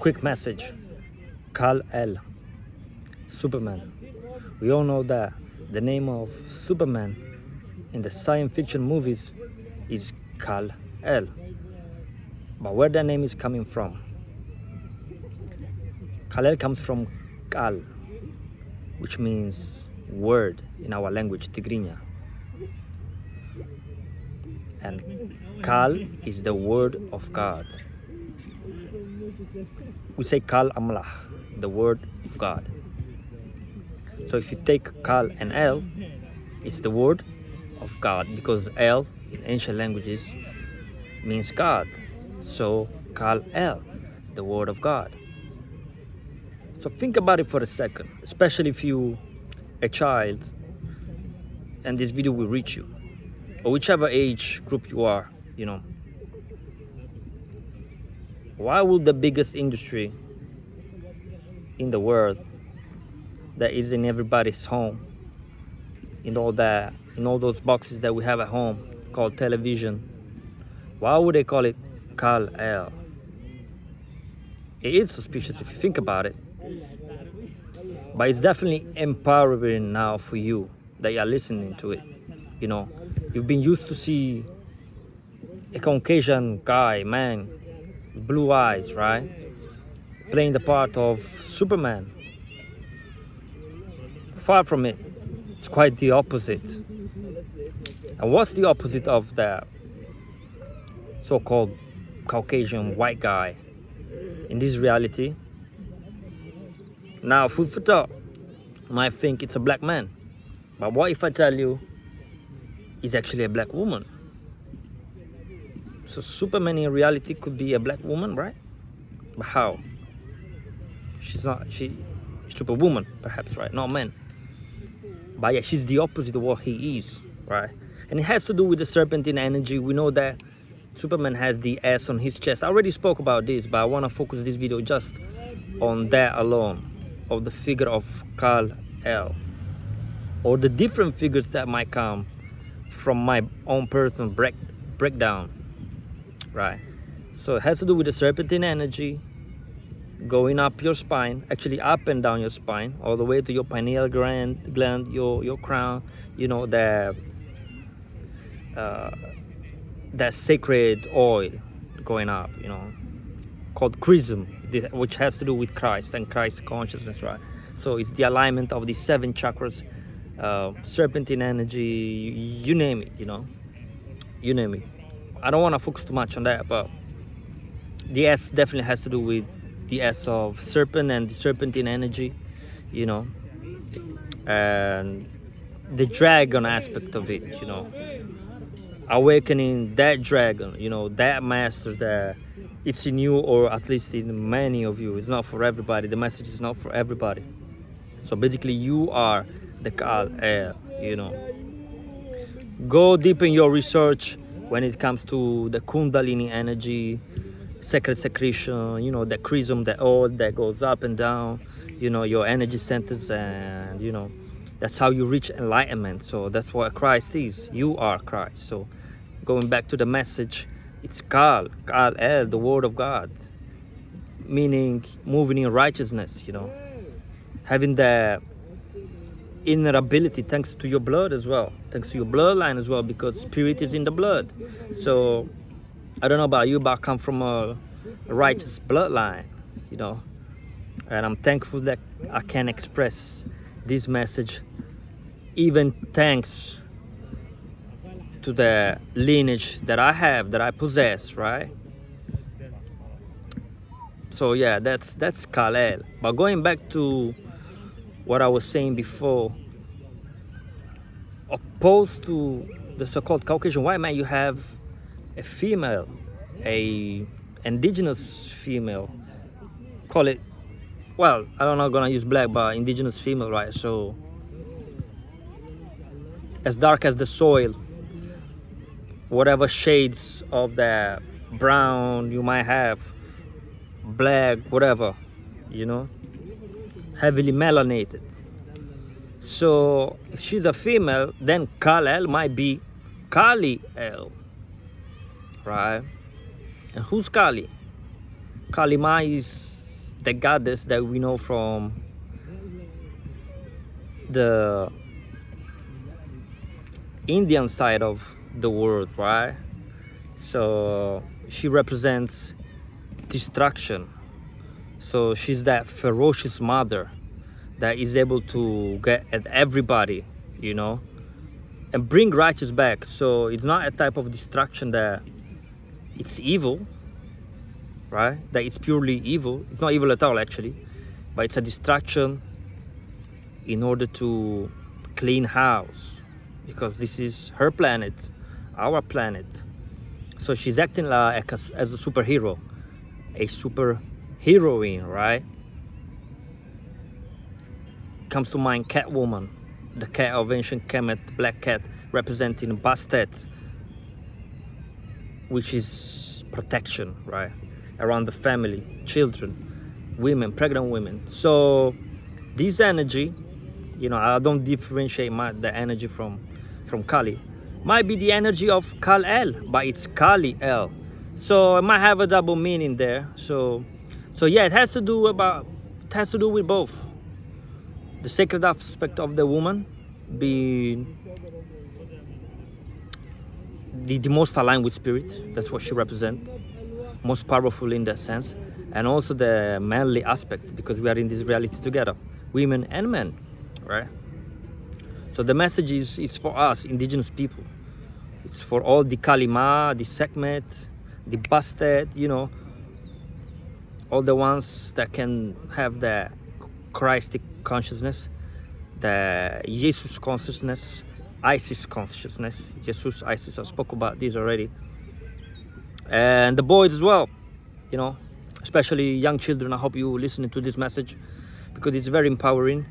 Quick message. KAL-EL, Superman. We all know that the name of Superman in the science fiction movies is KAL-EL. But where that name is coming from? KAL-EL comes from Kal, which means word in our language, Tigrinya. And Kal is the word of God. We say Kal Amlah, the word of God. So if you take Kal and El, it's the word of God, because El in ancient languages means God. So KAL-EL, the word of God. So think about it for a second, especially if you a child and this video will reach you, or whichever age group you are, why would the biggest industry in the world that is in everybody's home, in all those boxes that we have at home called television, why would they call it KAL-EL? It is suspicious if you think about it, but it's definitely empowering now for you that you're listening to it. You've been used to see a Caucasian guy, man, with blue eyes, right, playing the part of Superman. Far from it, it's quite the opposite. And what's the opposite of the so-called Caucasian white guy in this reality? Now, food for thought, you might think it's a black man, but what if I tell you it's actually a black woman? So Superman in reality could be a black woman, right? But how? She's Superwoman, perhaps, right? Not man. But yeah, she's the opposite of what he is, right? And it has to do with the serpentine energy. We know that Superman has the S on his chest. I already spoke about this, but I want to focus this video just on that alone, of the figure of KAL-EL, or the different figures that might come from my own personal breakdown, right? So it has to do with the serpentine energy going up your spine, actually up and down your spine, all the way to your pineal gland, your crown, that sacred oil going up, called chrism, which has to do with Christ and Christ consciousness, right? So it's the alignment of the 7 chakras, serpentine energy, you name it, you name it. I don't want to focus too much on that, but the S definitely has to do with the S of serpent and the serpentine energy, and the dragon aspect of it, awakening that dragon, that master that it's in you, or at least in many of you. It's not for everybody. The message is not for everybody. So basically you are the KAL-EL, Go deep in your research when it comes to the Kundalini energy, sacred secretion, the chrism, the oil that goes up and down, your energy centers, and that's how you reach enlightenment. So that's what Christ is. You are Christ. So going back to the message, it's KAL-EL, the word of God, meaning moving in righteousness, having the inner ability, thanks to your blood as well, thanks to your bloodline as well, because spirit is in the blood. So I don't know about you, but I come from a righteous bloodline, and I'm thankful that I can express this message, even thanks to the lineage that I have, that I possess, right? So yeah, that's KAL-EL. But going back to what I was saying before, opposed to the so-called Caucasian white man, you have a female, a indigenous female, call it, well, I'm not gonna use black, but indigenous female, right? So as dark as the soil, whatever shades of the brown you might have, black, whatever, heavily melanated. So if she's a female, then KAL-EL might be Kali-El, right? And who's Kali? Kali Ma is the goddess that we know from the Indian side of the world, right? So she represents destruction. So she's that ferocious mother that is able to get at everybody, you know, and bring righteous back. So it's not a type of destruction that it's evil, right? That it's purely evil. It's not evil at all, actually, but it's a distraction in order to clean house, because this is her planet, our planet. So she's acting like as a superhero, a super heroine, right? Comes to mind Catwoman, the cat of ancient Kemet, black cat representing Bastet, which is protection, right? Around the family, children, women, pregnant women. So this energy, you know, I don't differentiate the energy from Kali. Might be the energy of KAL-EL, but it's KAL-EL. So it might have a double meaning there. So yeah, it has to do with both. The sacred aspect of the woman being the most aligned with spirit. That's what she represents. Most powerful in that sense. And also the manly aspect, because we are in this reality together, women and men, right? So the message is for us, indigenous people. It's for all the Kalima, the Sekhmet, the Bastet, you know, all the ones that can have the Christic consciousness, the Jesus consciousness, Isis consciousness. Jesus, Isis, I spoke about this already. And the boys as well, you know, especially young children. I hope you listening to this message, because it's very empowering.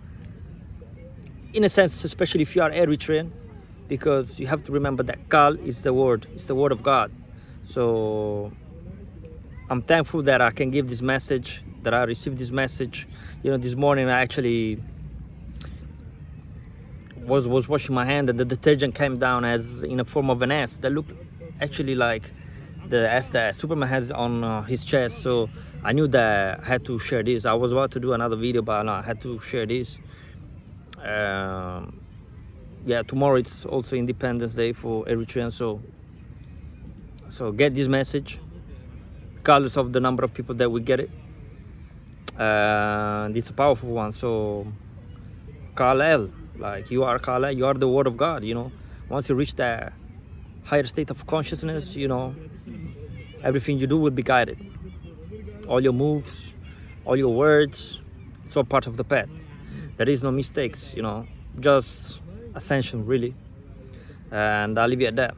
In a sense, especially if you are Eritrean, because you have to remember that Kal is the word. It's the word of God. So I'm thankful that I can give this message, that I received this message. You know, this morning I actually was washing my hand, and the detergent came down as in a form of an S that looked actually like the S that Superman has on his chest. So I knew that I had to share this. I was about to do another video, but no, I had to share this. Yeah, tomorrow it's also Independence Day for Eritreans, so get this message, regardless of the number of people that will get it. And it's a powerful one. So KAL-EL, like you are KAL-EL, you are the word of God, you know. Once you reach that higher state of consciousness, you know, everything you do will be guided. All your moves, all your words, it's all part of the path. There is no mistakes, you know, just ascension, really. And I'll leave it at that.